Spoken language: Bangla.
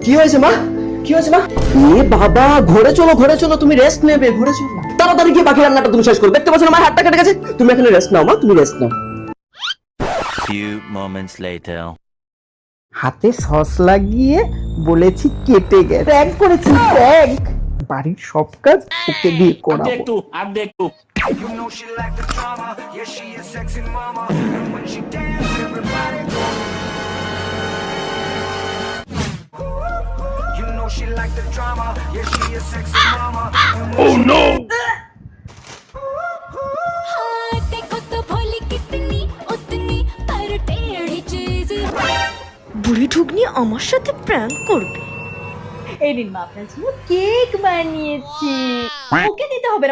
কি হয়েছে মা? কি হয়েছে মা? এ বাবা, ঘরে চলো, তুমি রেস্ট নেবে, ঘরে চলো। তাড়াতাড়ি গিয়ে বাকি রান্নাটা তুমি শেষ করো। দেখতে পাচ্ছ না মায়ের হাতটা কেটে গেছে? তুমি এখানে রেস্ট নাও মা, তুমি রেস্ট নাও। Few moments later. হাতে সস লাগিয়ে বলেছি কেটে গেছে, প্র্যাঙ্ক করেছি, প্র্যাঙ্ক। বাড়ির সব কাজ ওকে দিয়ে করাবো। You know she like the drama, yeah she a sexy mama. And when she dance, everybody go. You know she like the drama, yeah she a sexy mama. Oh no! বুড়ি ঠুকনি আমার সাথে প্র্যাঙ্ক করবে। এই নিন মা, আপনার জন্য কেক বানিয়েছি। ওকে দিতে হবে না,